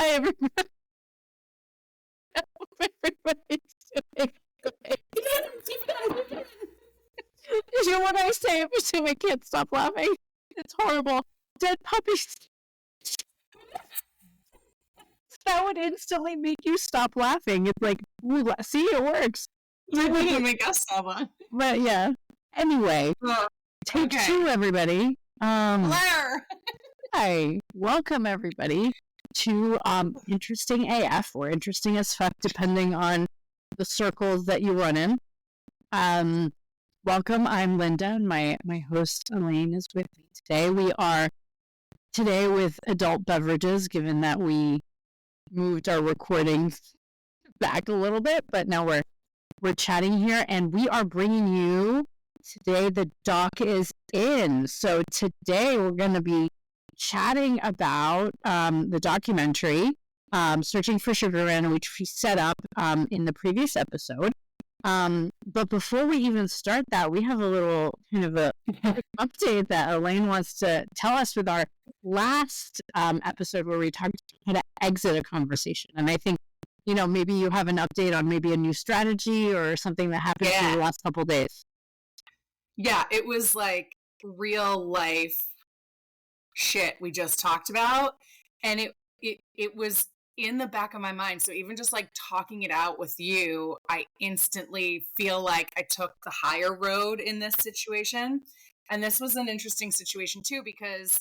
everybody's doing great. You know what I say every time I can't stop laughing? It's horrible. Dead puppies. That would instantly make you stop laughing. It's like, ooh, see, it works. It wouldn't make us stop laughing. But yeah. Anyway, take two, everybody. Blair! Hi. Welcome, everybody, to Interesting AF, or Interesting as Fuck, depending on the circles that you run in. Welcome. I'm Linda, and my host, Elaine, is with me today. We are today with adult beverages, given that we moved our recording back a little bit, but now we're chatting here, and we are bringing you today. The doc is in. So today we're going to be chatting about the documentary Searching for Sugar Man, which we set up in the previous episode. But before we even start that, we have a little kind of a update that Elaine wants to tell us with our last episode where we talked how to exit a conversation. And I think, you know, maybe you have an update on maybe a new strategy or something that happened in the last couple of days. Yeah, it was like real life shit we just talked about. And it was in the back of my mind. So even just like talking it out with you, I instantly feel like I took the higher road in this situation. And this was an interesting situation too, because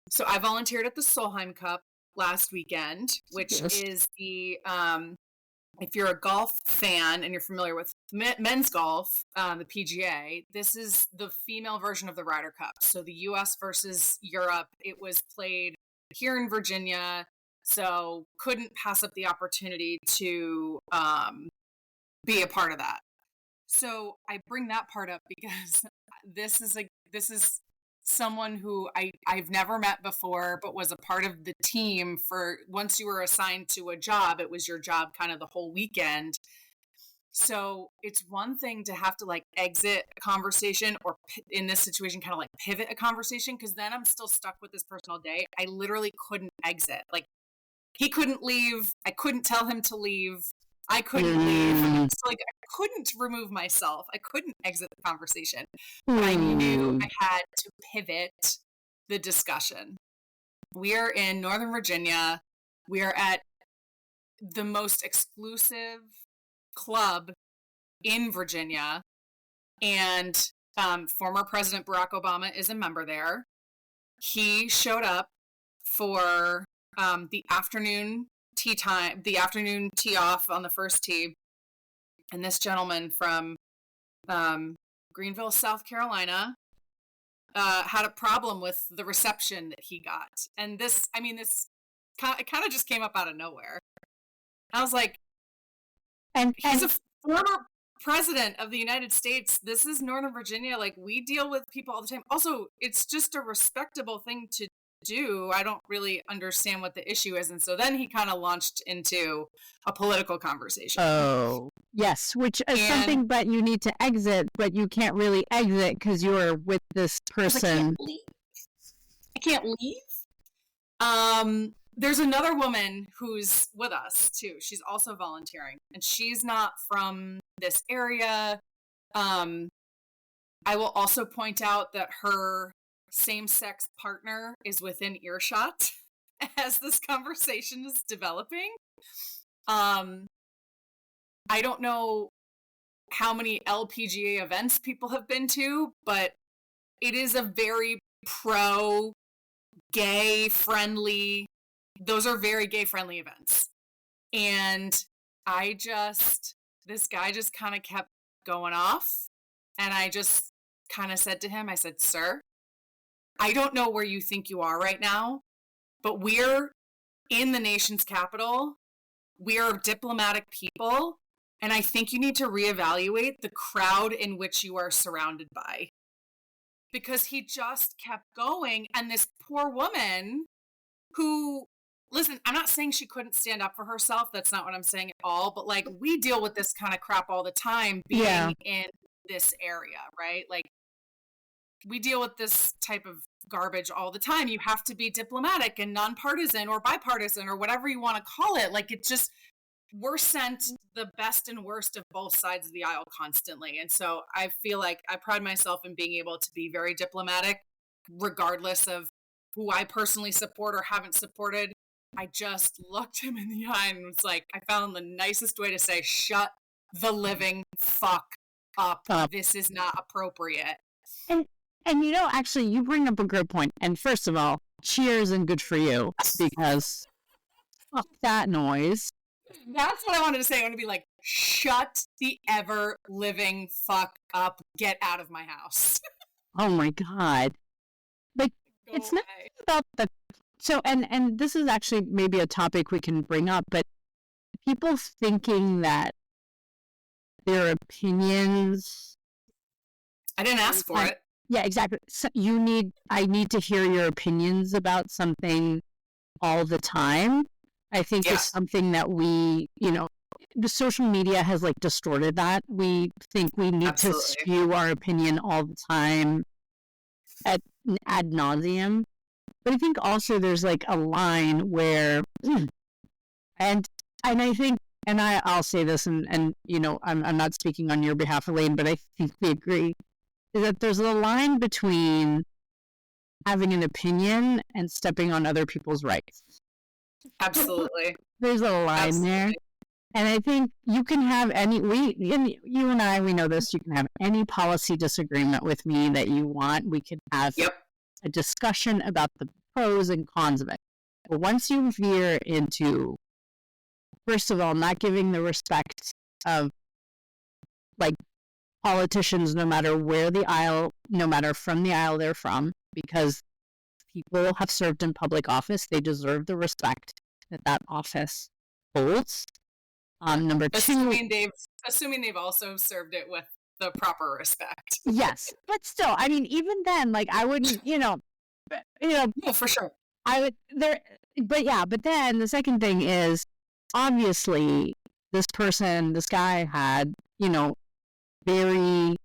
so I volunteered at the Solheim Cup last weekend, which is the if you're a golf fan and you're familiar with men's golf, the PGA, this is the female version of the Ryder Cup. So the US versus Europe, it was played here in Virginia, so couldn't pass up the opportunity to be a part of that. So I bring that part up because this is someone who I've never met before, but was a part of the team for once you were assigned to a job, it was your job kind of the whole weekend. So it's one thing to have to like exit a conversation, or in this situation, kind of like pivot a conversation, because then I'm still stuck with this person all day. I literally couldn't exit. Like, he couldn't leave. I couldn't tell him to leave. I couldn't leave. So like, I couldn't remove myself. I couldn't exit the conversation. But I knew I had to pivot the discussion. We are in Northern Virginia. We are at the most exclusive club in Virginia, and former President Barack Obama is a member there. He showed up for the afternoon tea time, the afternoon tee off on the first tee, and this gentleman from Greenville, South Carolina, had a problem with the reception that he got. And this kind of just came up out of nowhere. I was like, he's a former president of the United States. This is Northern Virginia. Like, we deal with people all the time. Also, it's just a respectable thing to do. I don't really understand what the issue is. And so then he kind of launched into a political conversation. Oh, yes, which is something that you need to exit, but you can't really exit because you're with this person. I can't leave. There's another woman who's with us too. She's also volunteering, and she's not from this area. I will also point out that her same-sex partner is within earshot as this conversation is developing. I don't know how many LPGA events people have been to, but it is a very pro-gay friendly. Those are very gay friendly events. And this guy just kind of kept going off. And I just kind of said to him, I said, sir, I don't know where you think you are right now, but we're in the nation's capital. We're diplomatic people. And I think you need to reevaluate the crowd in which you are surrounded by. Because he just kept going. And this poor woman who, listen, I'm not saying she couldn't stand up for herself. That's not what I'm saying at all. But like, we deal with this kind of crap all the time being in this area, right? Like, we deal with this type of garbage all the time. You have to be diplomatic and nonpartisan or bipartisan or whatever you want to call it. Like, it just, we're sent the best and worst of both sides of the aisle constantly. And so I feel like I pride myself in being able to be very diplomatic, regardless of who I personally support or haven't supported. I just looked him in the eye and was like, I found the nicest way to say, shut the living fuck up. This is not appropriate. And actually, you bring up a good point. And first of all, cheers and good for you, because fuck that noise. That's what I wanted to say. I want to be like, shut the ever living fuck up. Get out of my house. Oh my God. Like, it's not about the... So, and this is actually maybe a topic we can bring up, but people thinking that their opinions... I didn't ask for it. Yeah, exactly. So I need to hear your opinions about something all the time. I think it's something that we, the social media has like distorted that. We think we need to spew our opinion all the time ad nauseum. But I think also there's like a line where, and I think, and I'll say this, and I'm not speaking on your behalf, Elaine, but I think we agree, is that there's a line between having an opinion and stepping on other people's rights. Absolutely. There's a line there. And I think you can have you and I, we know this, you can have any policy disagreement with me that you want. We can have a discussion about the pros and cons of it. But once you veer into, first of all, not giving the respect of like politicians, no matter where the aisle, no matter from the aisle they're from, because people have served in public office, they deserve the respect that office holds. Number two, assuming they've also served it with the proper respect. Yes, but still, I mean, even then, like, I wouldn't, no, for sure. I would there, but then the second thing is, obviously, this guy had, very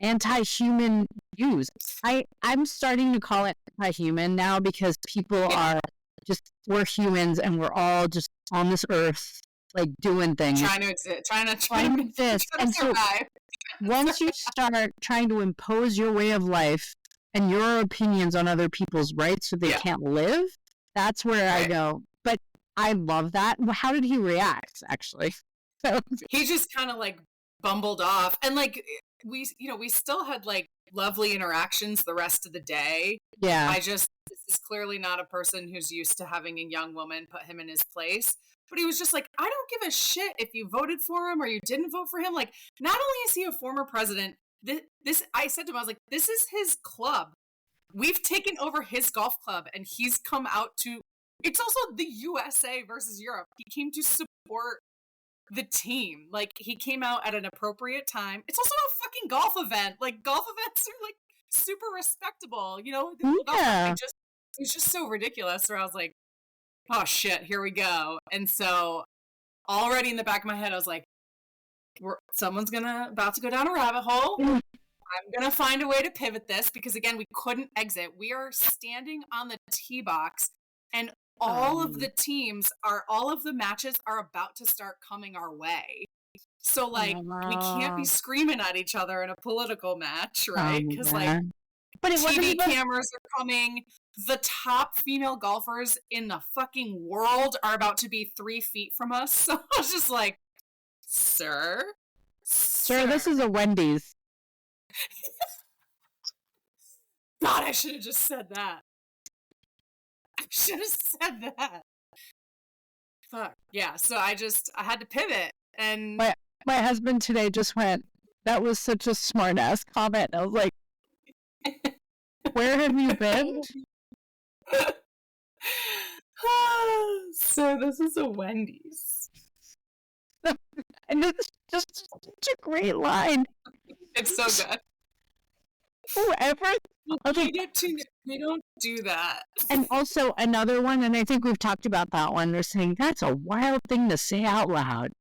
anti-human views. I'm starting to call it anti-human now, because people are we're humans and we're all just on this earth, like, doing things. Trying to exist. And so once you start trying to impose your way of life and your opinions on other people's rights so they can't live, that's where I go. But I love that. How did he react, actually? So he just kind of like bumbled off, and like we still had like lovely interactions the rest of the day. Yeah. This is clearly not a person who's used to having a young woman put him in his place. But he was just like, I don't give a shit if you voted for him or you didn't vote for him. Like, not only is he a former president, I said to him, I was like, this is his club. We've taken over his golf club, and he's come out to, it's also the USA versus Europe. He came to support the team. Like, he came out at an appropriate time. It's also a fucking golf event. Like, golf events are like super respectable, Yeah. It was just so ridiculous, where I was like, oh shit, here we go. And so already in the back of my head, I was like, someone's about to go down a rabbit hole. I'm going to find a way to pivot this, because again, we couldn't exit. We are standing on the tee box, and all of the matches are about to start coming our way. So like, we can't be screaming at each other in a political match, right? Because but TV cameras are coming. The top female golfers in the fucking world are about to be 3 feet from us. So I was just like, Sir, this is a Wendy's. God, I should have just said that. Fuck. Yeah, so I had to pivot. And my husband today just went, that was such a smart-ass comment. I was like, where have you been? So this is a Wendy's. And it's just such a great line. It's so good. Whoever. Okay. We don't do that. And also another one, and I think we've talked about that one, they're saying that's a wild thing to say out loud.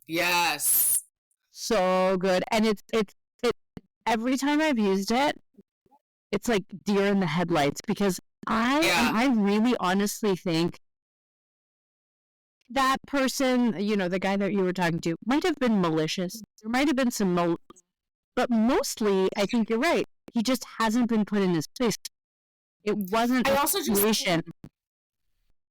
Yes. So good. And it's every time I've used it, it's like deer in the headlights, because I really honestly think that person, the guy that you were talking to, might have been malicious. There might have been some, but mostly, I think you're right. He just hasn't been put in his place. It wasn't a situation.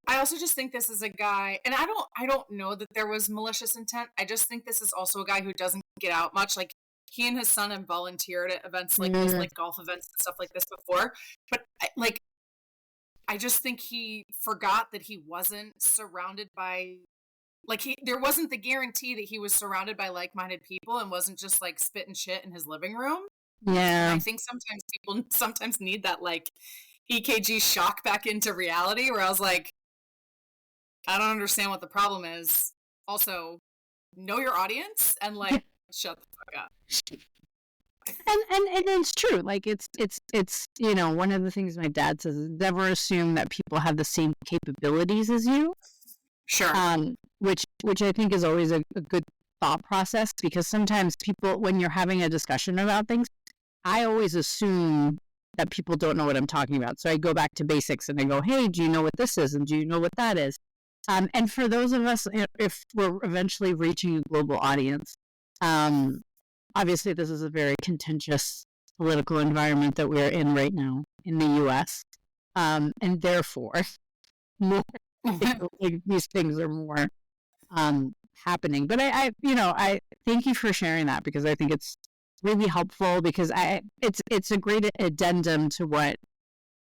I also just think this is a guy, and I don't know that there was malicious intent. I just think this is also a guy who doesn't get out much. Like, he and his son have volunteered at events like this, like golf events and stuff like this before. But I just think he forgot that he wasn't surrounded by, there wasn't the guarantee that he was surrounded by like-minded people and wasn't just like spitting shit in his living room. Yeah. And I think sometimes people need that like EKG shock back into reality, where I was like, I don't understand what the problem is. Also, know your audience and shut the fuck up. And it's true. Like, it's one of the things my dad says is never assume that people have the same capabilities as you. Sure. Which I think is always a good thought process, because sometimes people, when you're having a discussion about things, I always assume that people don't know what I'm talking about. So I go back to basics and I go, hey, do you know what this is? And do you know what that is? And for those of us, if we're eventually reaching a global audience, obviously this is a very contentious political environment that we're in right now in the U.S. And therefore, more, these things are more happening. But I thank you for sharing that, because I think it's really helpful, because it's a great addendum to what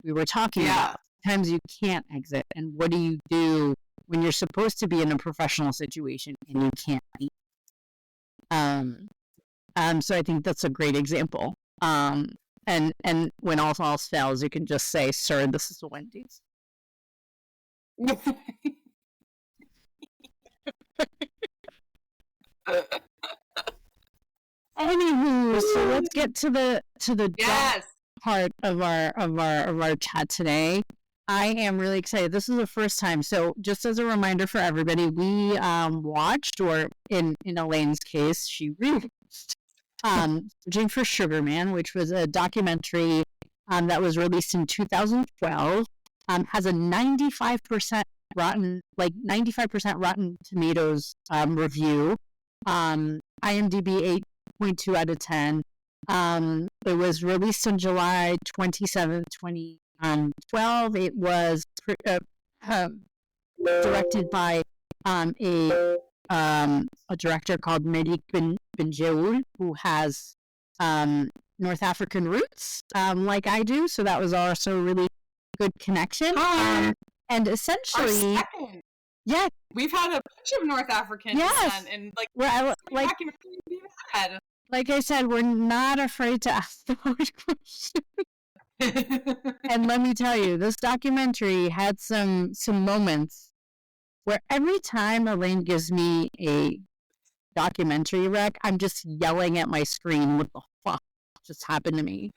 we were talking about. Sometimes you can't exit, and what do you do when you're supposed to be in a professional situation and you can't be? So I think that's a great example. And when all else fails, you can just say, "Sir, this is a Wendy's." Anywho, so let's get to the part of our chat today. I am really excited. This is the first time. So just as a reminder for everybody, we watched, or in Elaine's case, she rewatched Searching for Sugar Man, which was a documentary that was released in 2012. Has a 95% Rotten Tomatoes review. IMDb 8.2 out of 10. It was released on July 27th, 2012. It was directed by a director called Melik Benjeoul, who has North African roots, like I do. So that was also a really good connection. And essentially, yeah, we've had a bunch of North African descent, and like I said, we're not afraid to ask the hard questions. And let me tell you, this documentary had some moments where every time Elaine gives me a documentary rec, I'm just yelling at my screen, what the fuck just happened to me?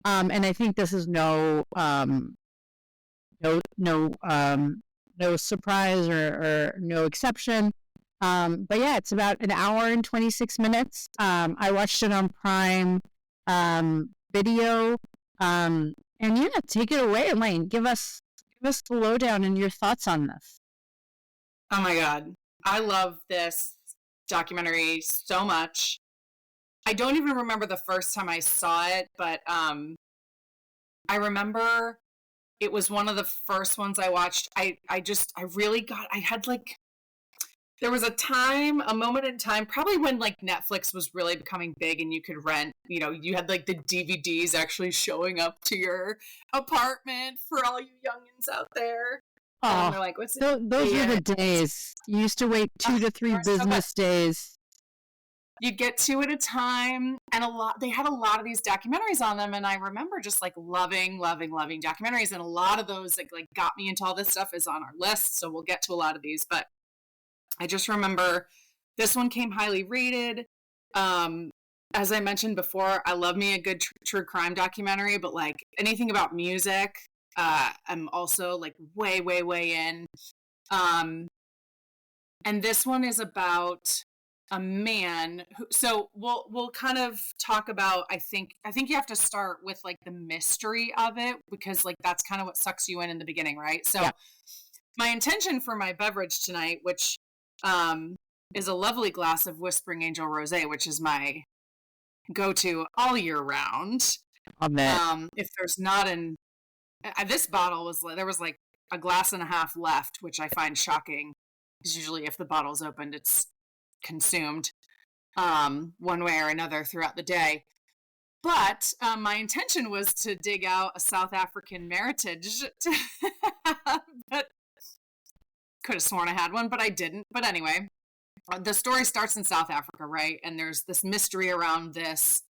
And I think this is no surprise or no exception. But yeah, it's about an hour and 26 minutes. I watched it on Prime Video. And yeah, take it away, Elaine. Give us the lowdown and your thoughts on this. Oh my God. I love this documentary so much. I don't even remember the first time I saw it, but I remember it was one of the first ones I watched. There was a moment in time, probably when like Netflix was really becoming big and you could rent, you had like the DVDs actually showing up to your apartment for all you youngins out there. Oh, they're like, what's those were the days. You used to wait 2 to 3 business days. You'd get 2 at a time, and they had a lot of these documentaries on them, and I remember just like loving documentaries, and a lot of those like got me into all this stuff is on our list, so we'll get to a lot of these, but I just remember this one came highly rated. As I mentioned before, I love me a good true crime documentary, but like anything about music, I'm also like way in. And this one is about a man who, so we'll kind of talk about, I think you have to start with like the mystery of it, because like that's kind of what sucks you in the beginning, right? So my intention for my beverage tonight, which is a lovely glass of Whispering Angel Rosé, which is my go-to all year round. If there's not this bottle was, there was like a glass and a half left, which I find shocking, because usually if the bottle's opened, it's consumed one way or another throughout the day. But my intention was to dig out a South African Meritage. But could have sworn I had one, but I didn't. But anyway, the story starts in South Africa, right? And there's this mystery around this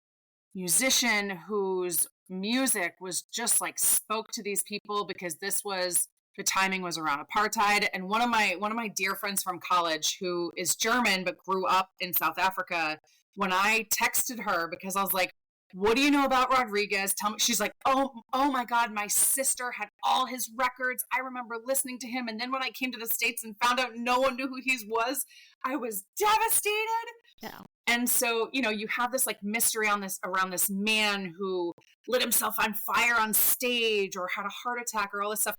musician whose music was just like spoke to these people, because the timing was around apartheid. And one of my dear friends from college, who is German but grew up in South Africa, when I texted her, because I was like, what do you know about Rodriguez? Tell me. She's like, oh my God, my sister had all his records. I remember listening to him. And then when I came to the States and found out no one knew who he was, I was devastated. Yeah. And so, you have this like mystery around this man who lit himself on fire on stage or had a heart attack or all this stuff.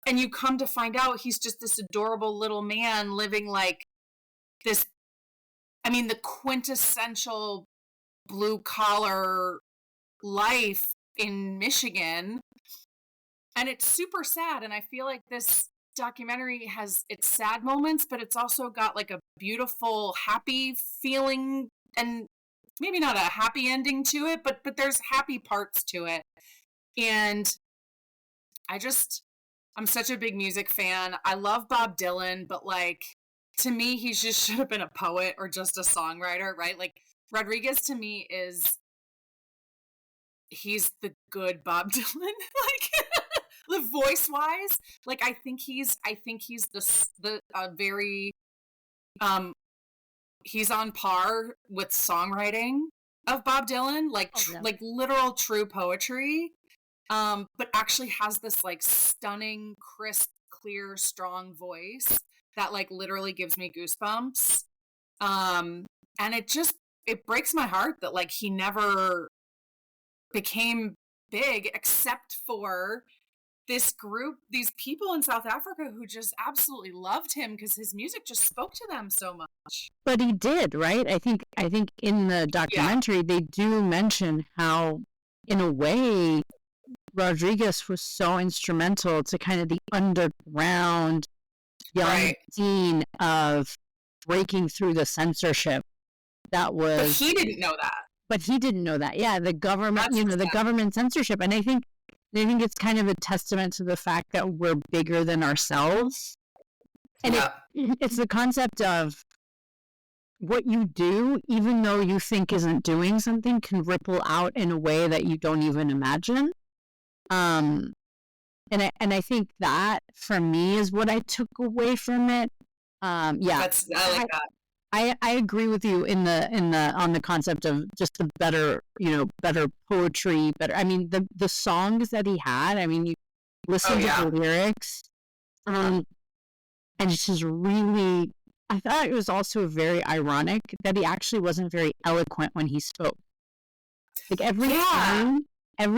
And you come to find out he's just this adorable little man living like this, the quintessential blue collar life in Michigan. And it's super sad. And I feel like this documentary has its sad moments, but it's also got like a beautiful, happy feeling, and maybe not a happy ending to it, but there's happy parts to it. And I'm such a big music fan. I love Bob Dylan, but like, to me, he just should have been a poet or just a songwriter, right? Like, Rodriguez to me he's the good Bob Dylan, like the voice wise. Like, I think he's the very, he's on par with songwriting of Bob Dylan, like, like literal true poetry. But actually has this like stunning, crisp, clear, strong voice that like literally gives me goosebumps. And it breaks my heart that like he never became big, except for this group, these people in South Africa who just absolutely loved him because his music just spoke to them so much. But he did, right? I think in the documentary they do mention how, in a way, Rodriguez was so instrumental to kind of the underground young scene of breaking through the censorship. That was. But he didn't know that. Yeah, the government, the government censorship, and I think it's kind of a testament to the fact that we're bigger than ourselves, and it's the concept of what you do, even though you think isn't doing something, can ripple out in a way that you don't even imagine. And I think that for me is what I took away from it. I like that. I agree with you on the concept of just the better poetry, better. I mean, the songs that he had. I mean, you listen to the lyrics, and it's just really. I thought it was also very ironic that he actually wasn't very eloquent when he spoke. Like every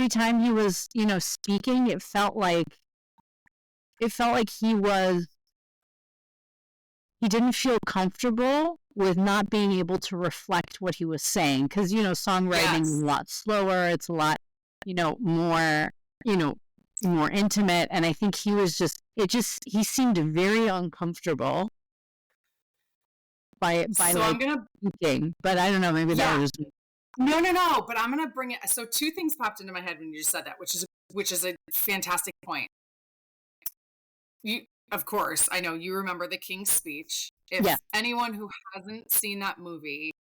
time he was, speaking, it felt like he didn't feel comfortable with not being able to reflect what he was saying, because songwriting is a lot slower, it's a lot more intimate, and I think he was he seemed very uncomfortable by speaking, but I don't know, maybe that was no, but I'm gonna bring it. So two things popped into my head when you just said that, which is a fantastic point. Of course, I know you remember the King's Speech. If anyone who hasn't seen that movie,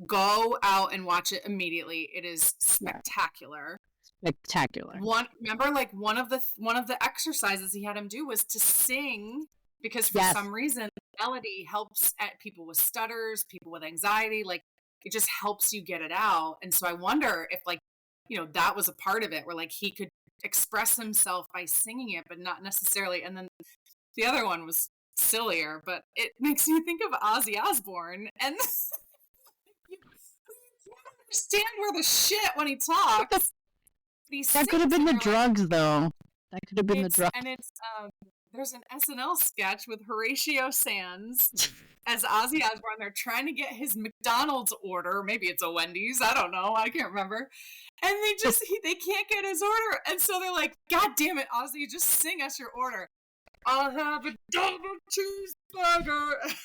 go out and watch it immediately. It is spectacular. Spectacular. Remember, like one of the exercises he had him do was to sing, because for some reason the melody helps at people with stutters, people with anxiety. Like, it just helps you get it out. And so I wonder if that was a part of it, where like he could express himself by singing it, but not necessarily. And then the other one was sillier, but it makes me think of Ozzy Osbourne, and you can't understand where the shit when he talks. That could have been the drugs, though. That could have been the drugs. And it's there's an SNL sketch with Horatio Sands as Ozzy Osbourne. They're trying to get his McDonald's order. Maybe it's a Wendy's. I don't know. I can't remember. And they can't get his order. And so they're like, God damn it, Ozzy, just sing us your order. I'll have a double cheeseburger. It's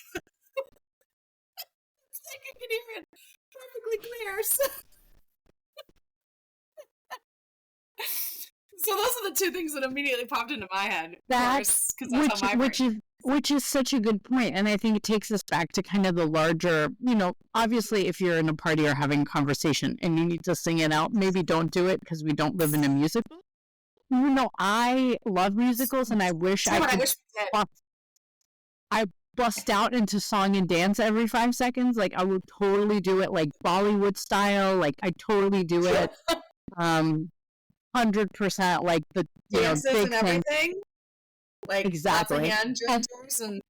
like I can hear it perfectly clear. So those are the two things that immediately popped into my head. Which is such a good point. And I think it takes us back to kind of the larger, obviously if you're in a party or having a conversation and you need to sing it out, maybe don't do it because we don't live in a musical. I love musicals and I wish I bust out into song and dance every 5 seconds. Like I would totally do it like Bollywood style. Like I totally do it. 100% like the dances big and everything. Like exactly. Hand gestures and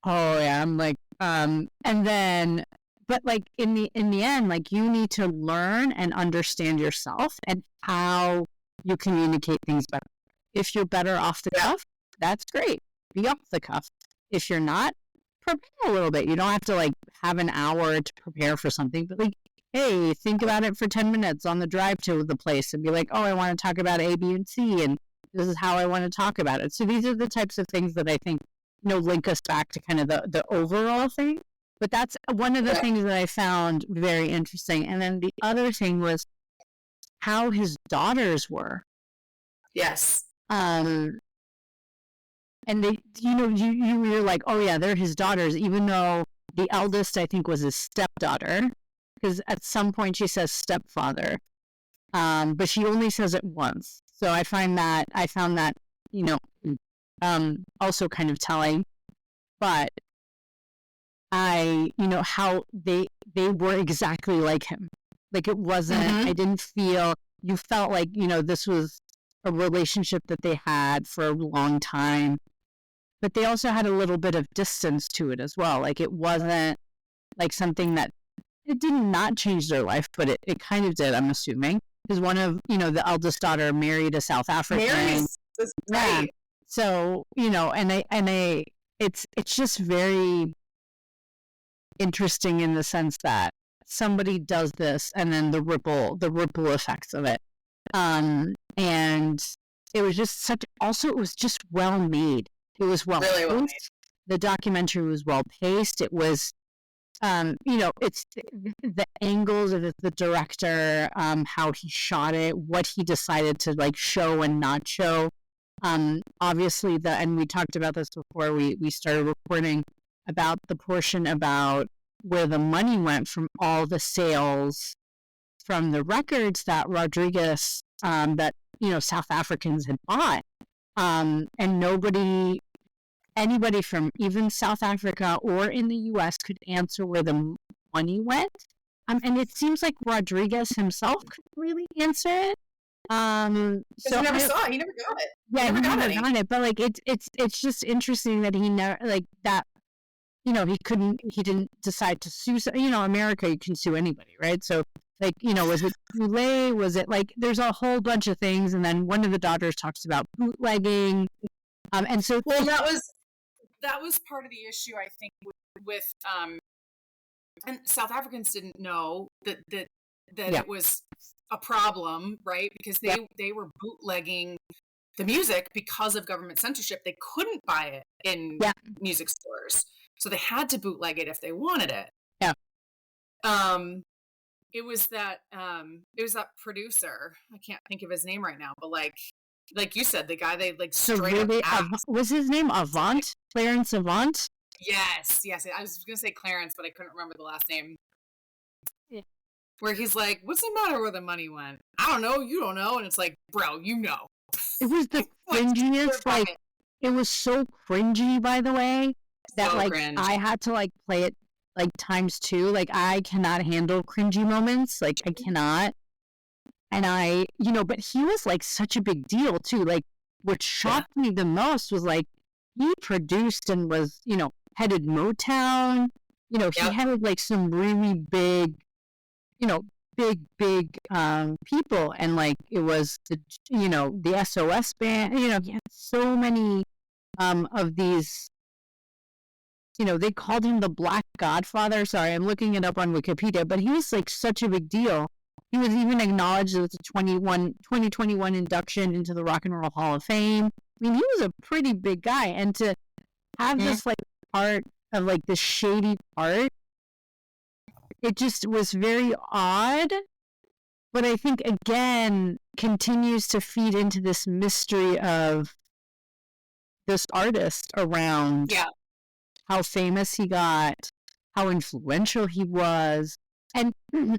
oh yeah, I'm like and then but like in the end, like you need to learn and understand yourself and how you communicate things better. If you're better off the cuff, that's great. Be off the cuff. If you're not, prepare a little bit. You don't have to like have an hour to prepare for something, but like hey, think about it for 10 minutes on the drive to the place and be like, oh, I want to talk about A, B, and C, and this is how I want to talk about it. So these are the types of things that I think, link us back to kind of the overall thing. But that's one of the things that I found very interesting. And then the other thing was how his daughters were. Yes. And they, you're like, oh yeah, they're his daughters, even though the eldest, I think, was his stepdaughter. Because at some point she says stepfather, but she only says it once. So I found that, also kind of telling. But how they were exactly like him. Like it wasn't, I didn't feel, you felt like, this was a relationship that they had for a long time. But they also had a little bit of distance to it as well. Like it wasn't like something that, it did not change their life, but it kind of did, I'm assuming. Because one of, the eldest daughter married a South African. That's right. Yeah. So, it's just very interesting in the sense that somebody does this and then the ripple effects of it. And it was just it was just well made. It was well really well made. The documentary was well paced. It was it's the angles of the director, how he shot it, what he decided to like show and not show. Obviously and we talked about this before we started recording about the portion about where the money went from all the sales from the records that Rodriguez, South Africans had bought. And anybody from even South Africa or in the U.S. could answer where the money went. And it seems like Rodriguez himself couldn't really answer it. So he never saw it. He never got it. Yeah, he never got it. But like it's just interesting that he never like that. He didn't decide to sue. America, you can sue anybody, right? So like, was it too late? Was it like there's a whole bunch of things, and then one of the daughters talks about bootlegging. And so that was part of the issue, I think, with and South Africans didn't know that it was a problem, right? Because they were bootlegging the music because of government censorship. They couldn't buy it in music stores, so they had to bootleg it if they wanted it. Yeah. It was that producer. I can't think of his name right now, but like you said, the guy they like straight up was his name Avant? Clarence Avant? Yes. I was gonna say Clarence, but I couldn't remember the last name. Yeah. Where he's like, "What's the matter where the money went? I don't know. You don't know." And it's like, bro, you know. It was the cringiest. Like it was so cringy, by the way, that so like cringe. I had to like play it like times 2. Like I cannot handle cringy moments. Like I cannot. And I, but he was like such a big deal too. Like what shocked me the most was like he produced and was, headed Motown. He Yep. had like some really big, big people, and like it was the SOS band. He had so many of these. They called him the Black Godfather. Sorry, I'm looking it up on Wikipedia, but he was like such a big deal. He was even acknowledged with the 2021 induction into the Rock and Roll Hall of Fame. I mean, he was a pretty big guy, and to have this like part of like the shady part, it just was very odd. But I think again continues to feed into this mystery of this artist around how famous he got, how influential he was. And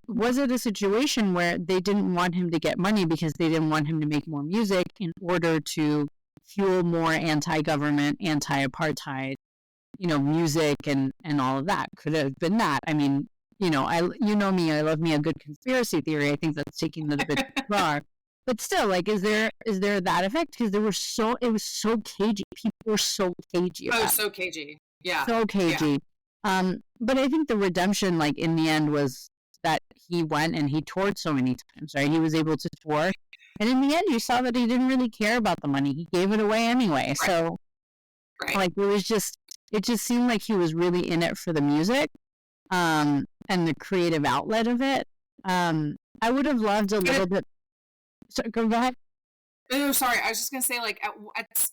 was it a situation where they didn't want him to get money because they didn't want him to make more music in order to fuel more anti-government, anti-apartheid, music and all of that? Could have been that. I mean, me, I love me a good conspiracy theory. I think that's taking it a bit too far. But still, like, is there that effect? Because it was so cagey. People were so cagey. So cagey. Yeah. So cagey. Yeah. But I think the redemption, like, in the end was that he went and he toured so many times, right? He was able to tour. And in the end, you saw that he didn't really care about the money. He gave it away anyway. Right. So, like, it just seemed like he was really in it for the music, and the creative outlet of it. I would have loved a little bit. So, go ahead. Oh, sorry. I was just gonna say, like,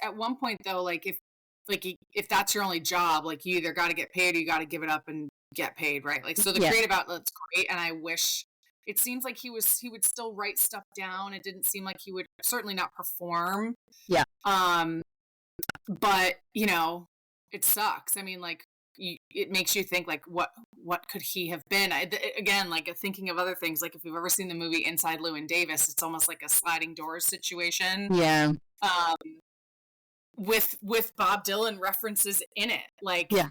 at one point though, like if that's your only job, like you either got to get paid or you got to give it up and get paid, right? Like, so the creative outlet's great, and I wish it seems like he would still write stuff down. It didn't seem like he would certainly not perform. Yeah. But it sucks. I mean, like, it makes you think, like, what could he have been? Again, like, thinking of other things, like if you've ever seen the movie Inside Llewyn Davis, it's almost like a sliding doors situation. Yeah. With Bob Dylan references in it. Like, yeah.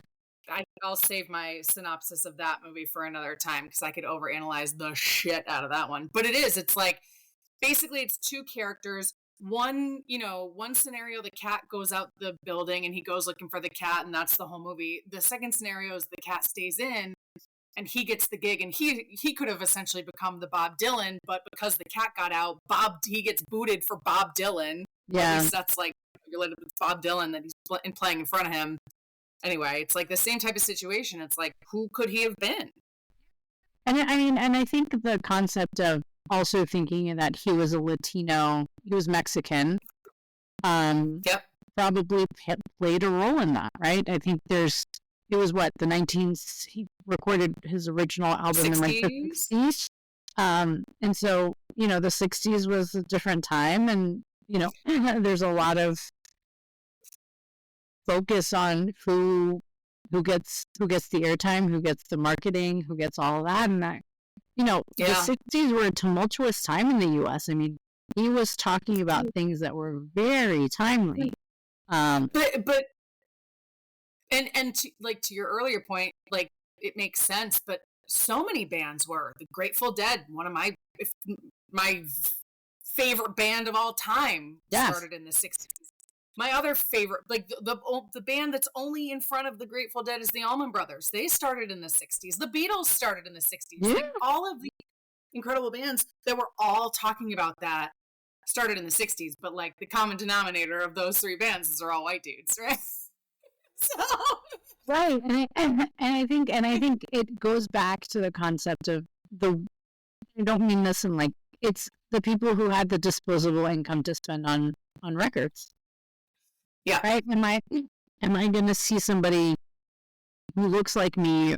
I'll save my synopsis of that movie for another time because I could overanalyze the shit out of that one. But it's like, basically it's two characters. One scenario, the cat goes out the building and he goes looking for the cat, and that's the whole movie. The second scenario is the cat stays in and he gets the gig, and he could have essentially become the Bob Dylan, but because the cat got out, he gets booted for Bob Dylan. Yeah. At least that's like related to Bob Dylan that he's playing in front of him. Anyway, it's like the same type of situation. It's like, who could he have been? And I mean, and I think the concept of also thinking that he was a Latino, he was Mexican, probably played a role in that, right? I think he recorded his original album 60s. In like the 60s. And so, the 60s was a different time, and, there's a lot of focus on who gets the airtime, who gets the marketing, who gets all of that, and that, the 60s were a tumultuous time in the U.S. I mean, he was talking about things that were very timely. But to your earlier point, like, it makes sense, but so many bands were. The Grateful Dead, one of my favorite band of all time, started in the 60s. My other favorite, like the band that's only in front of the Grateful Dead, is the Allman Brothers. They started in the 60s. The Beatles started in the 60s. Yeah. Like, all of the incredible bands that were all talking about that started in the 60s. But like, the common denominator of those three bands is they're all white dudes, right? So. Right, and I think it goes back to the concept of I don't mean this in like, it's the people who had the disposable income to spend on records. Yeah. Right? Am I going to see somebody who looks like me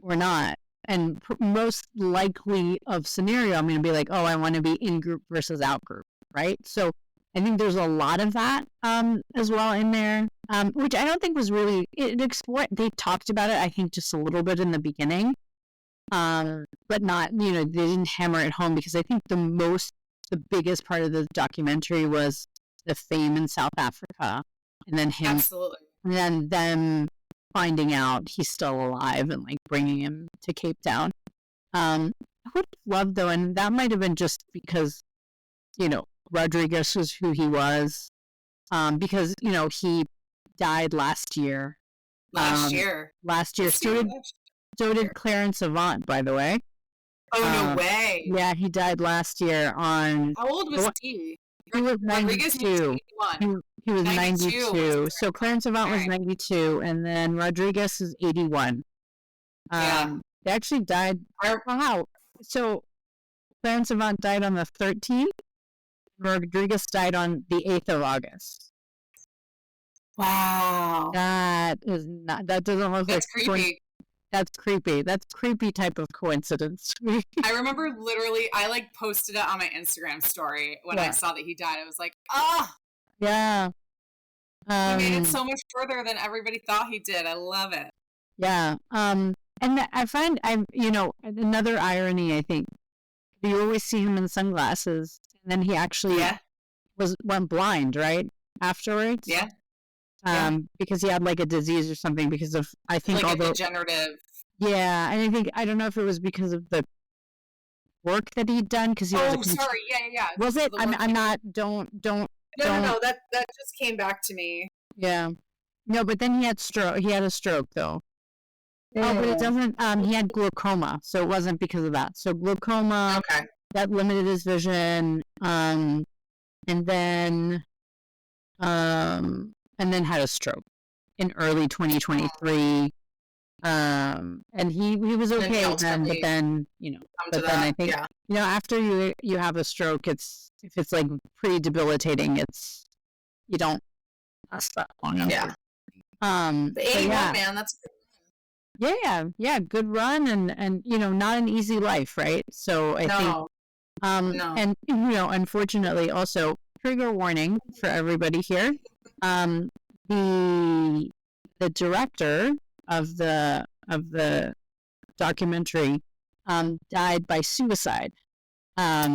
or not? And most likely of scenario, I'm going to be like, oh, I want to be in group versus out group, right? So I think there's a lot of that as well in there, which I don't think was really explored. They talked about it, I think, just a little bit in the beginning, but not, they didn't hammer it home, because I think the biggest part of the documentary was the fame in South Africa, and then him, absolutely, and then them finding out he's still alive and like bringing him to Cape Town. I would have loved, though, and that might have been just because, Rodriguez was who he was, because he died last year. Last year. So did Clarence Avant, by the way. Oh, no way. Yeah, he died last year on... How old was he? He was 92. He was 92. So Clarence Avant was 92, and then Rodriguez is 81. They actually died... Wow. So Clarence Avant died on the 13th. Rodriguez died on the 8th of August. Wow. That doesn't look That's like... creepy. That's creepy. That's creepy type of coincidence. I remember literally, I posted it on my Instagram story when I saw that he died. I was like, yeah. He made it so much further than everybody thought he did. I love it. Yeah. And I find, another irony, I think, you always see him in sunglasses, and then he actually went blind, right? Afterwards. Yeah. Because he had like a disease or something because of, I think, like a degenerative. Yeah, and I don't know if it was because of the work that he'd done because he was. Sorry, yeah. Was it? I'm not. Don't. No. That just came back to me. Yeah. No, but then he had stroke. He had a stroke though. Oh, but it doesn't. He had glaucoma, so it wasn't because of that. So glaucoma. Okay. That limited his vision. And then had a stroke in early 2023. And he was okay then, but then I think after you have a stroke, if it's like pretty debilitating, you don't last that long. Yeah. The 81, man, that's good. Yeah, good run, and not an easy life, right? So I think no. And unfortunately also trigger warning for everybody here. The director of the documentary died by suicide. I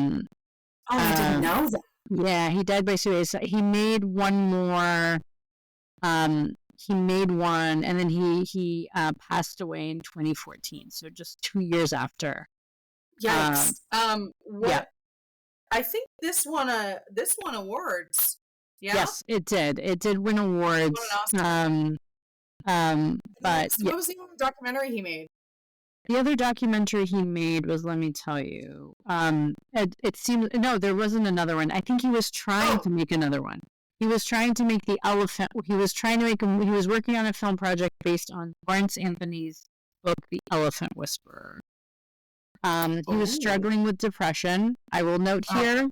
didn't know that. Yeah, he died by suicide. He made one more. He made one, and then he passed away in 2014. So just 2 years after. Yikes. What? Yeah. I think this won awards. Yeah? Yes, it did. It did win awards. But what was the other documentary he made? The other documentary he made was, let me tell you. It seems there wasn't another one. I think he was trying to make another one. He was trying to make The Elephant. He was working on a film project based on Lawrence Anthony's book, The Elephant Whisperer. He was struggling with depression. I will note here,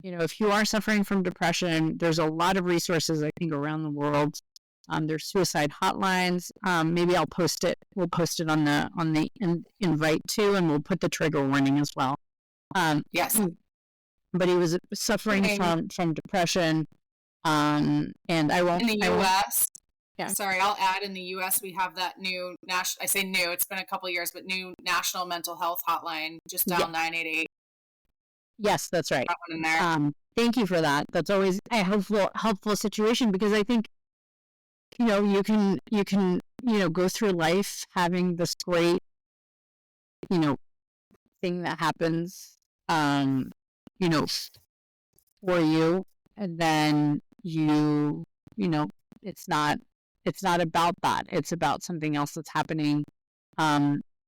if you are suffering from depression, there's a lot of resources, I think, around the world. There's suicide hotlines. Maybe I'll post it. We'll post it on the invite too, and we'll put the trigger warning as well. Yes. But he was suffering from depression, and I won't. In the U.S. Yeah. Sorry, I'll add. In the U.S., we have that new national. I say new. It's been a couple of years, but new national mental health hotline. Just dial 988. Yes, that's right. That one in there. Thank you for that. That's always a helpful situation, because I think you can go through life having this great thing that happens for you, and then it's not about that. It's about something else that's happening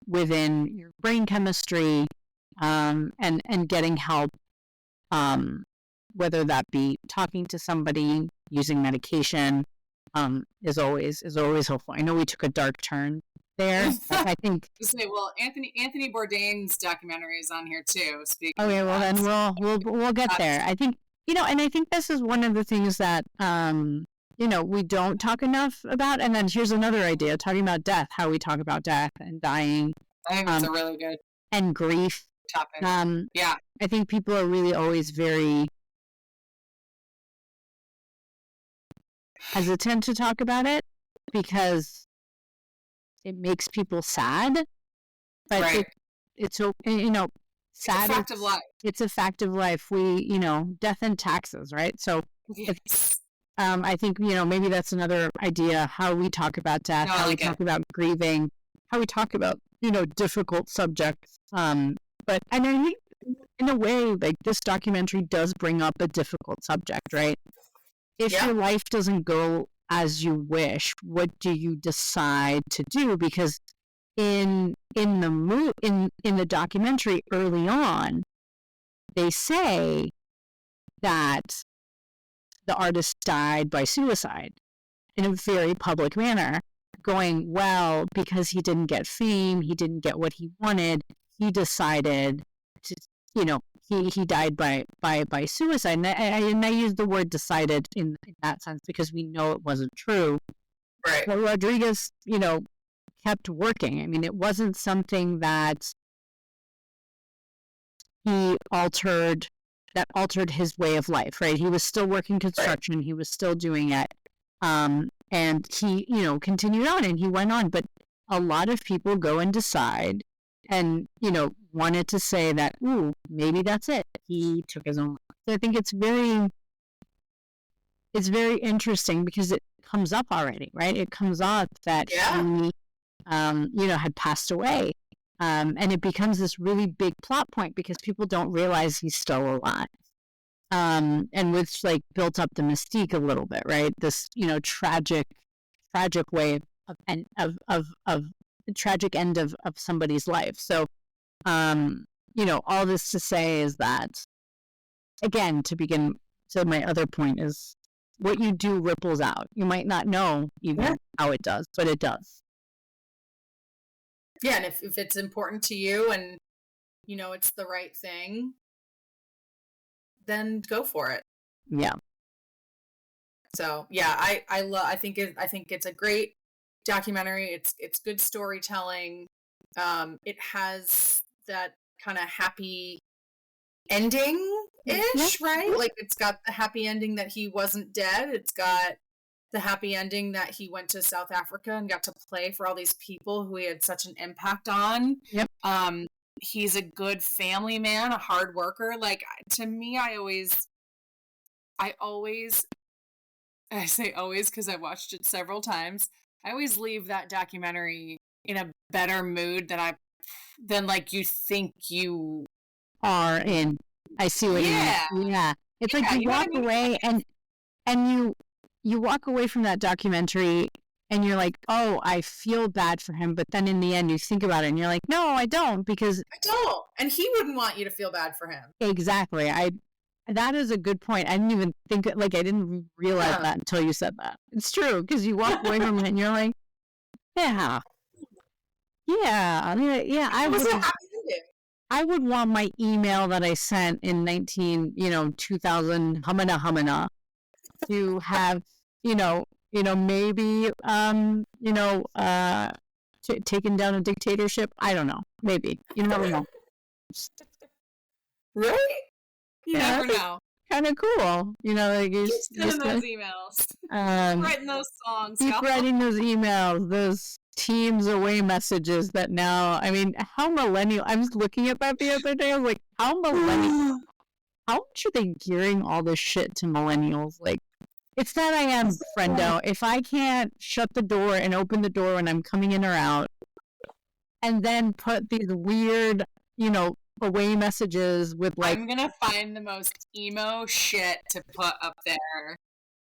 within your brain chemistry, and getting help, whether that be talking to somebody, using medication, is always helpful. I know we took a dark turn there. I think. Well, Anthony Bourdain's documentary is on here too. Speaking. Okay, well then we'll get there. I think and I think this is one of the things that we don't talk enough about. And then here's another idea: talking about death, how we talk about death and dying. I think it's a really good and grief topic. Yeah, I think people are really always very hesitant to talk about it because it makes people sad. But right. It's sad. It's a fact of life. It's a fact of life. We death and taxes, right? So yes. I think maybe that's another idea: how we talk about death, how we talk about grieving, how we talk about difficult subjects. But I think in a way, like, this documentary does bring up a difficult subject, right? if your life doesn't go as you wish, what do you decide to do? Because in the documentary early on, they say that the artist died by suicide in a very public manner, going, well, because he didn't get fame, he didn't get what he wanted, he decided to, he died by suicide. And I use the word decided in that sense because we know it wasn't true. Right. But Rodriguez, kept working. I mean, it wasn't something that that altered his way of life, right? He was still working construction. Right. He was still doing it. And he, continued on and he went on. But a lot of people go and decide and, wanted to say that, ooh, maybe that's it. He took his own life. So I think it's very interesting because it comes up already, right? It comes up that he, had passed away. And it becomes this really big plot point because people don't realize he's still alive. And which built up the mystique a little bit, right? This, tragic way of tragic end of somebody's life. So, all this to say is that, again, so my other point is what you do ripples out. You might not know even how it does, but it does. Yeah, and if it's important to you and, it's the right thing, then go for it. Yeah. So, yeah, I think it's a great documentary. It's good storytelling. It has that kind of happy ending-ish, right? Like, it's got the happy ending that he wasn't dead. It's got the happy ending that he went to South Africa and got to play for all these people who he had such an impact on. Yep. He's a good family man, a hard worker. Like, to me, I say always because I watched it several times. I always leave that documentary in a better mood than you think you are in. I see what you mean. Yeah. It's like you walk away and you walk away from that documentary and you're like, oh, I feel bad for him. But then in the end, you think about it and you're like, no, I don't, because I don't. And he wouldn't want you to feel bad for him. Exactly. That is a good point. I didn't even think I didn't realize that until you said that. It's true because you walk away from it and you're like, yeah. I would want my email that I sent in 2000 humana to have, maybe, taken down a dictatorship. I don't know. Maybe. You never know. Right? You never know. Kind of cool. Keep sending those emails. Keep writing those songs. Keep writing those emails, those Teams away messages that now, I mean, how millennial, I was looking at that the other day, I was like, how millennial, how much are they gearing all this shit to millennials? Like, it's that I am, friendo. If I can't shut the door and open the door when I'm coming in or out, and then put these weird, away messages with I'm gonna find the most emo shit to put up there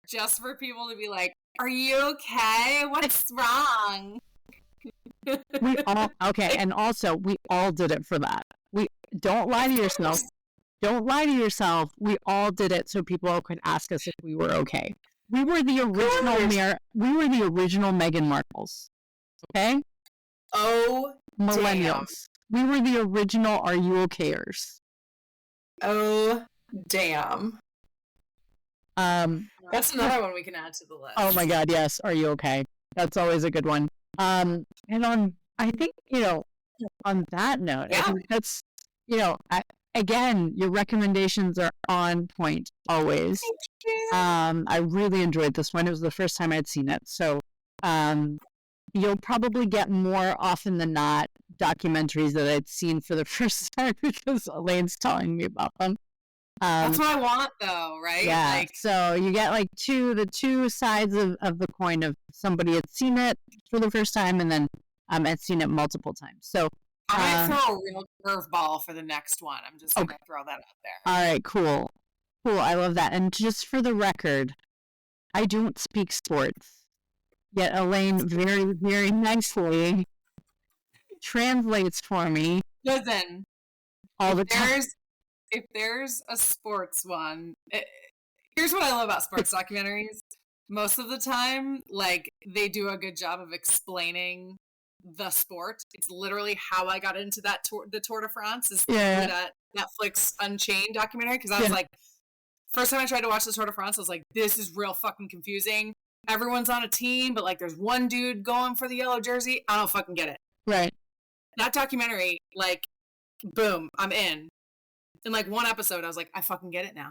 just for people to be like, are you okay? What's wrong? And also we all did it for that. Don't lie to yourself. Don't lie to yourself. We all did it so people could ask us if we were okay. We were the original Meghan Markles. Okay? Oh, millennials. Damn. We were the original Are You OKers. Oh, damn. That's another one we can add to the list. Oh my God, yes. Are you okay? That's always a good one. And I think, on that note, I think that's, again, your recommendations are on point always. I really enjoyed this one. It was the first time I'd seen it. So, you'll probably get more often than not documentaries that I'd seen for the first time because Elaine's telling me about them. That's what I want, though, right? Yeah. So you get the two sides of the coin of somebody had seen it for the first time and then had seen it multiple times. So I might throw a real curveball for the next one. I'm just going to throw that out there. All right, cool. I love that. And just for the record, I don't speak sports. Yet Elaine very, very nicely translates for me Listen, all the time. If there's a sports one, here's what I love about sports documentaries. Most of the time, like, they do a good job of explaining the sport. It's literally how I got into the Tour de France is through that Netflix Unchained documentary, because I was like, first time I tried to watch the Tour de France, I was like, this is real fucking confusing. Everyone's on a team, but like there's one dude going for the yellow jersey. I don't fucking get it. Right. That documentary, like, boom, I'm in. In like one episode, I was like, I fucking get it now.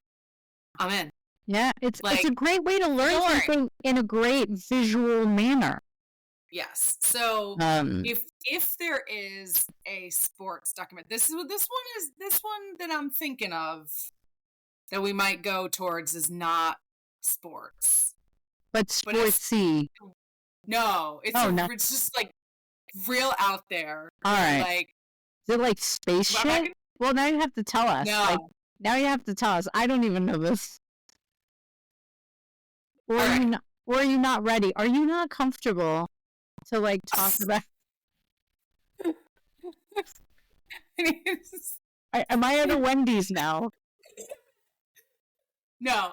I'm in. Yeah, it's a great way to learn something in a great visual manner. Yes. So if there is a sports document, this one that I'm thinking of that we might go towards is not sports. But sportsy. No, it's just like real out there. All right. Like, is it like space shit? Well, now you have to tell us. No. Like, now you have to tell us. I don't even know this. Or are you not ready? Are you not comfortable to like talk about? Am I at a Wendy's now? No,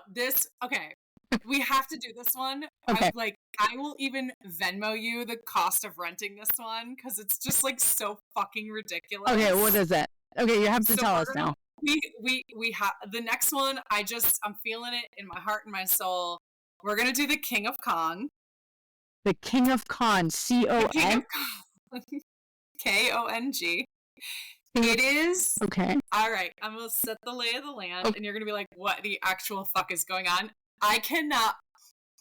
okay. We have to do this one. Okay. I will even Venmo you the cost of renting this one because it's just like so fucking ridiculous. Okay, what is it? Okay, you have to tell us now. We have the next one. I'm feeling it in my heart and my soul. We're gonna do the King of Kong. The King of Kong, C-O-N? K-O-N-G. It is. Okay. All right, I'm gonna set the lay of the land, and you're gonna be like, "What the actual fuck is going on?" I cannot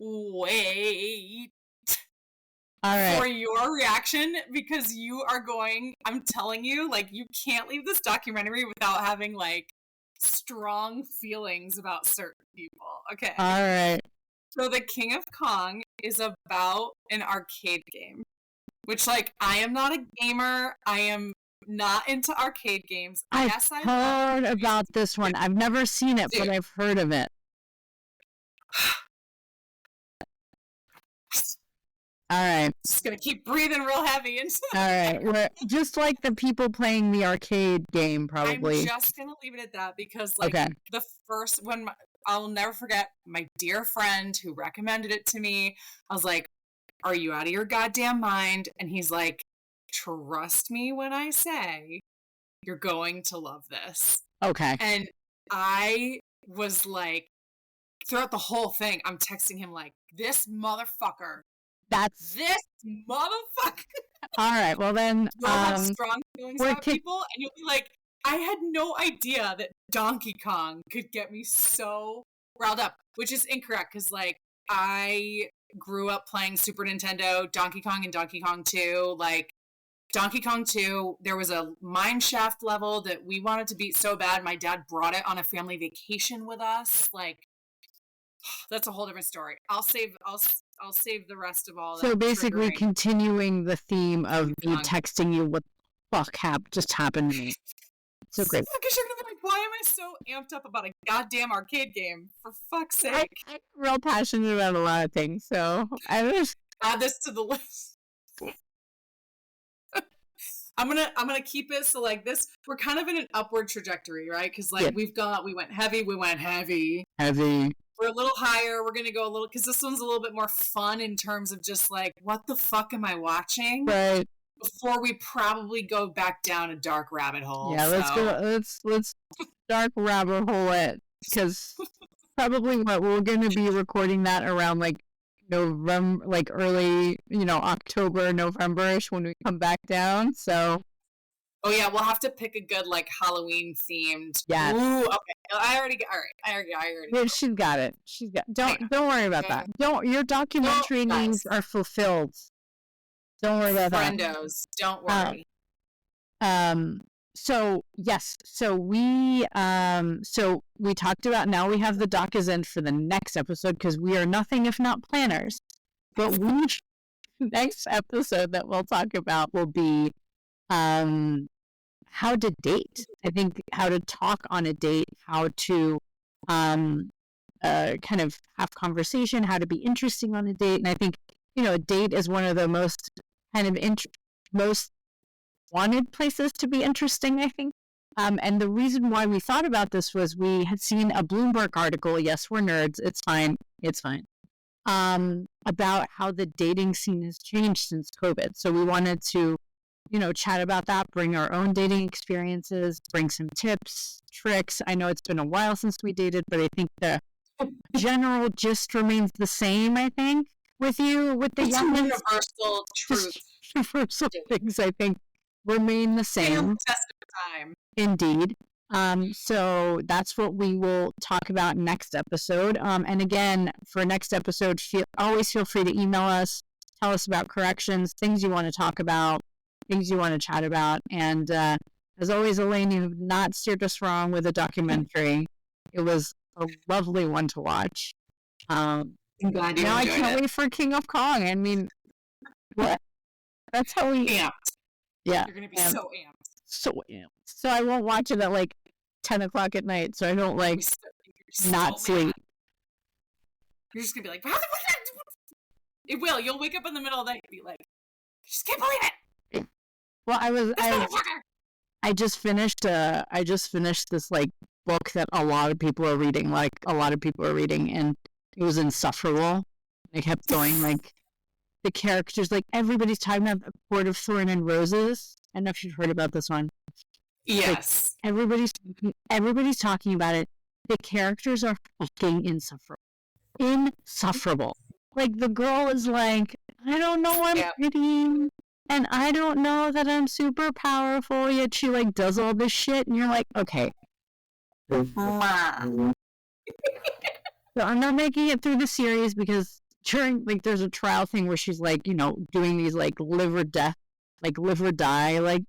wait for your reaction because you are going. I'm telling you, like, you can't leave this documentary without having like strong feelings about certain people. Okay. All right. So the King of Kong is about an arcade game, which, like, I am not a gamer. I am not into arcade games. I've heard about this one. I've never seen it, but I've heard of it. All right. Just gonna keep breathing real heavy into All right. We're just like the people playing the arcade game, probably. I'm just gonna leave it at that because, like, the first one, I'll never forget my dear friend who recommended it to me. I was like, "Are you out of your goddamn mind?" And he's like, "Trust me when I say you're going to love this." Okay. And I was like, throughout the whole thing, I'm texting him like, "This motherfucker. This motherfucker." All right. Well, then, you'll have strong feelings about people, and you'll be like, I had no idea that Donkey Kong could get me so riled up, which is incorrect because, like, I grew up playing Super Nintendo, Donkey Kong and Donkey Kong 2. Like, Donkey Kong 2, there was a mine shaft level that we wanted to beat so bad. My dad brought it on a family vacation with us. Like, that's a whole different story. I'll save the rest of all that. So basically continuing the theme of me texting you what the fuck just happened to me. So great. Because you're gonna be like, why am I so amped up about a goddamn arcade game? For fuck's sake. I'm real passionate about a lot of things, so I just add this to the list. I'm gonna keep it so, like, this, we're kind of in an upward trajectory, right? Because, like, we went heavy. We're a little higher. We're gonna go a little, because this one's a little bit more fun in terms of just like, what the fuck am I watching? Right. Before we probably go back down a dark rabbit hole. Yeah, let's dark rabbit hole it, because probably we're gonna be recording that around like November, like early, October, November-ish when we come back down. So. Oh yeah, we'll have to pick a good, like, Halloween themed. Yeah. Ooh, okay. I already got it. Yeah, she's got it. Don't worry about that. Your documentary needs are fulfilled. Don't worry about that. Friendos, don't worry. So yes, so we talked about, now we have the doc is in for the next episode because we are nothing if not planners. But next episode that we'll talk about will be how to date. I think how to talk on a date, how to kind of have conversation, how to be interesting on a date. And I think, a date is one of the most kind of most wanted places to be interesting, I think. And the reason why we thought about this was we had seen a Bloomberg article. Yes, we're nerds. It's fine. It's fine. About how the dating scene has changed since COVID. So we wanted to, chat about that, bring our own dating experiences, bring some tips, tricks. I know it's been a while since we dated, but I think the general gist remains the same, I think, with you, with the young universal truth. Universal things, I think, remain the same. Test of time. Indeed. So that's what we will talk about next episode. And again, for next episode, always feel free to email us, tell us about corrections, things you want to talk about, things you want to chat about. And as always, Elaine, you have not steered us wrong with a documentary. It was a lovely one to watch. I'm glad you now enjoyed I can't it. wait for King of Kong. I mean, what? That's how we... Amped. Yeah. You're going to be so amped. So amped. So I won't watch it at like 10 o'clock at night, so I don't not sleep. You're just gonna be like, it will. You'll wake up in the middle of the night and be like, I just can't believe it. Well, I just finished this like book that a lot of people are reading, and it was insufferable. I kept going, like, the characters, like, everybody's talking about A Court of Thorn and Roses. I don't know if you've heard about this one. Yes. Like, everybody's talking about it. The characters are fucking insufferable. Insufferable. Like, the girl is like, I don't know I'm pretty, and I don't know that I'm super powerful, yet she, like, does all this shit, and you're like, okay. So I'm not making it through the series because during, like, there's a trial thing where she's, like, doing these, like, live or die, like,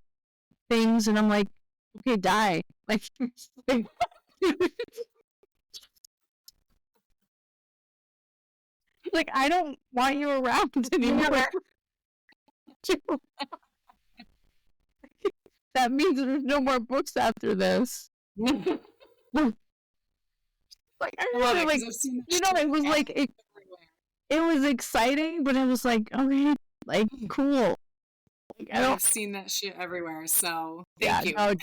things, and I'm like, okay, die. Like, like, I don't want you around anymore. That means there's no more books after this. Like, I love really, it, like, 'cause I've seen it was like, it was exciting, but it was like, okay, like, cool. Like, I've seen that shit everywhere, so thank you. No,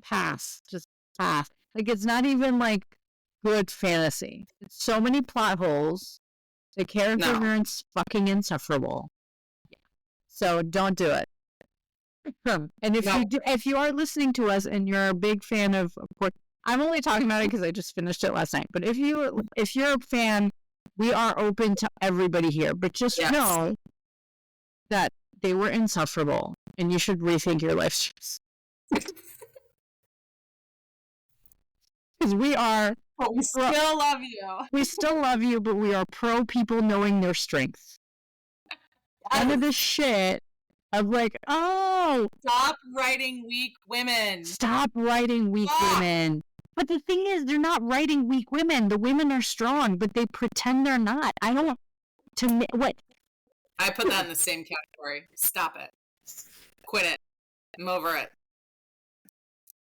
Pass. Just pass. Like, it's not even, like, good fantasy. It's so many plot holes. The characters are fucking insufferable. Yeah. So don't do it. And if you are listening to us and you're a big fan of course, I'm only talking about it because I just finished it last night. But if you're a fan, we are open to everybody here. But just know that they were insufferable, and you should rethink your life choice. Because we are. But we still love you. We still love you, but we are pro people knowing their strengths. None of this shit of like, oh. Stop writing weak women. Stop writing weak women. But the thing is, they're not writing weak women. The women are strong, but they pretend they're not. What? I put that in the same category. Stop it. Quit it. I'm over it.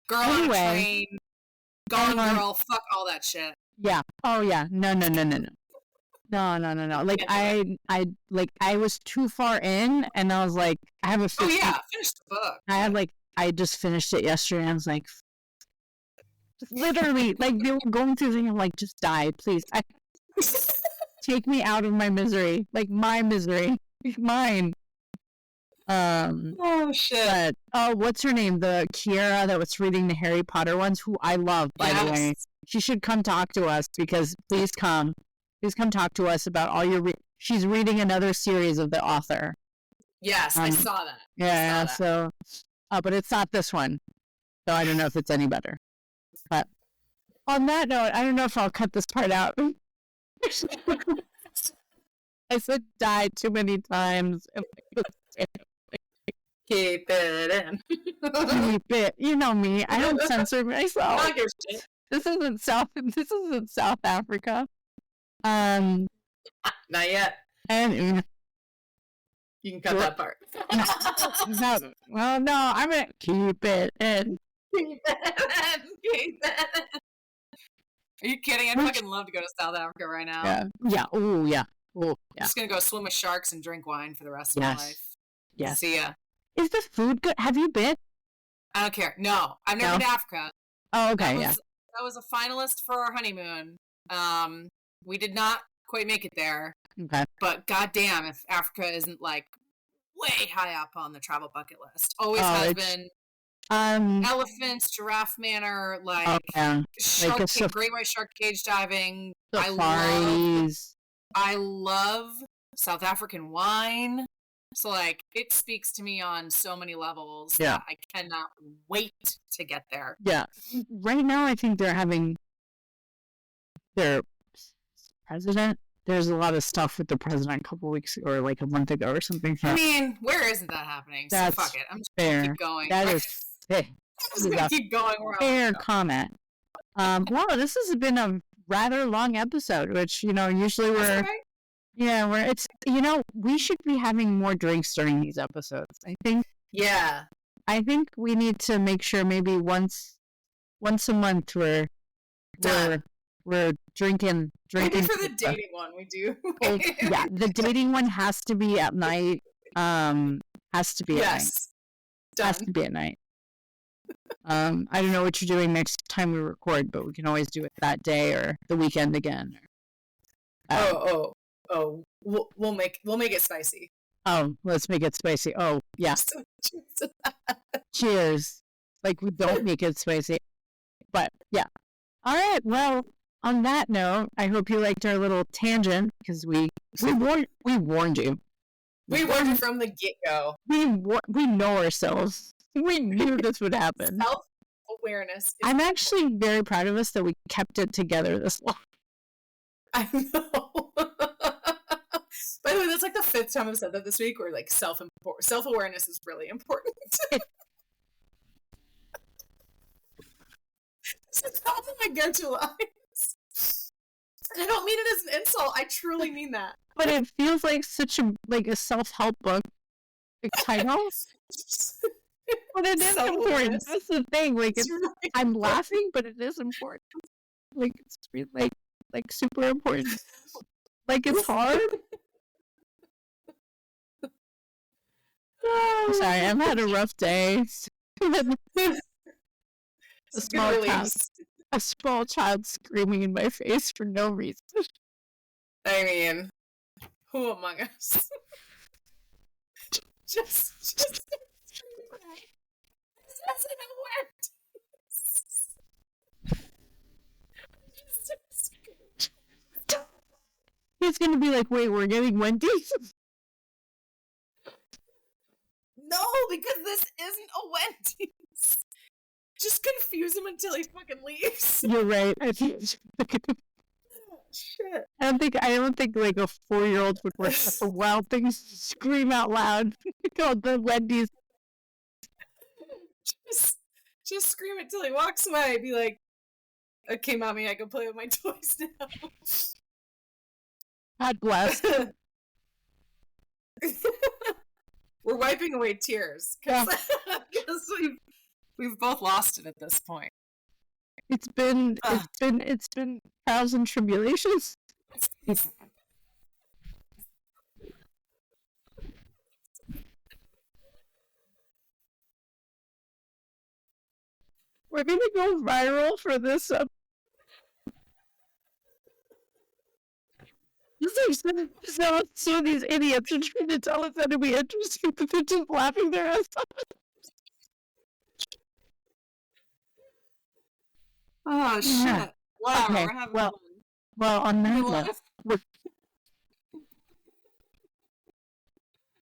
Girl on a train. Gone girl. Fuck all that shit. Yeah. Oh yeah. No. No. Like I was too far in, and I was like, I have a. Finish the book. I just finished it yesterday, and I was like, literally, like they were going through the thing. I'm like, just die, please. Take me out of my misery, like my misery, mine. Oh shit. But what's her name? The Kiera that was reading the Harry Potter ones, who I love, by the way. She should come talk to us because please come talk to us about all your. She's reading another series of the author. Yes, I saw that. Yeah. So, but it's not this one, so I don't know if it's any better. But on that note, I don't know if I'll cut this part out. I said die too many times. Keep it in. Keep it. You know me. I don't censor myself. This isn't South Africa. Not yet. And you can cut that part. No, well, no, I'm gonna keep it in. Keep it in. Are you kidding? I'd fucking love to go to South Africa right now. Yeah. Oh, yeah. Oh, yeah. I'm just gonna go swim with sharks and drink wine for the rest of my life. Yes. See ya. Is the food good? Have you been? I don't care. No, I've never been to Africa. Oh, okay. That was a finalist for our honeymoon. We did not quite make it there. Okay. But goddamn, if Africa isn't like way high up on the travel bucket list, always has been. Elephants, Giraffe Manor, shark great white shark cage diving. Safaris. I love South African wine. So it speaks to me on so many levels. Yeah. That I cannot wait to get there. Yeah. Right now I think they're having their president. There's a lot of stuff with the president a couple weeks or like a month ago or something. I mean, where isn't that happening? So fuck it. I'm just gonna keep going. That is I'm just gonna keep going. Fair comment. Wow, this has been a rather long episode, which usually it's we should be having more drinks during these episodes. I think. Yeah. I think we need to make sure maybe once a month we're drinking. Maybe for the dating one we do. Yeah, the dating one has to be at night. Has to be at night. Done. Has to be at night. I don't know what you're doing next time we record, but we can always do it that day or the weekend again. We'll make it spicy. Oh, let's make it spicy. Oh, yeah. Cheers. Like we don't make it spicy, but yeah. All right. Well, on that note, I hope you liked our little tangent because we warned you. We warned you from the get-go. We know ourselves. We knew this would happen. Self-awareness. I'm actually very proud of us that we kept it together this long. I know. By the way, that's like the 5th time I've said that this week. Where self-awareness is really important. It's how I get to lines. And I don't mean it as an insult. I truly mean that. But it feels like such a self-help book title. But it is important. That's the thing. I'm laughing, but it is important. It's really super important. It's hard. I'm sorry, I've had a rough day. A small child screaming in my face for no reason. I mean, who among us? just doesn't work. He's gonna be like, wait, we're getting Wendy's? No, because this isn't a Wendy's. Just confuse him until he fucking leaves. You're right. I think shit. I don't think like a 4-year-old would work such a wild thing. Scream out loud. Called the Wendy's. Just scream it till he walks away. Be like, okay, mommy, I can play with my toys now. God bless. We're wiping away tears because we've both lost it at this point. It's been trials and tribulations. We're gonna go viral for this. So these idiots are trying to tell us that it'd be interesting, but they're just laughing their ass off. Oh shit! Yeah. Wow, Okay. we're having Well, fun. Well, on that note,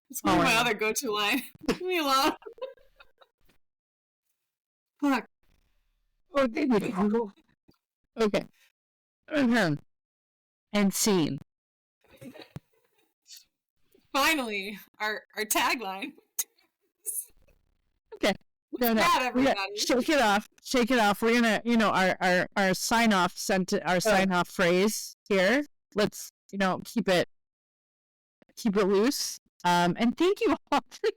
it's one of my other go-to line. Leave me alone. Fuck. Okay. Okay. And scene. Finally, our tagline. Okay. No. Everybody. Shake it off. We're gonna, our sign off phrase here. Let's, keep it loose. And thank you all for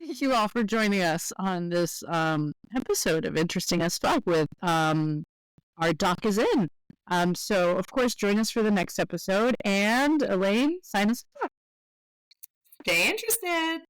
Thank you all for joining us on this episode of Interesting as Fuck with Our Doc is In. So, of course, join us for the next episode. And Elaine, sign us off. Stay interested.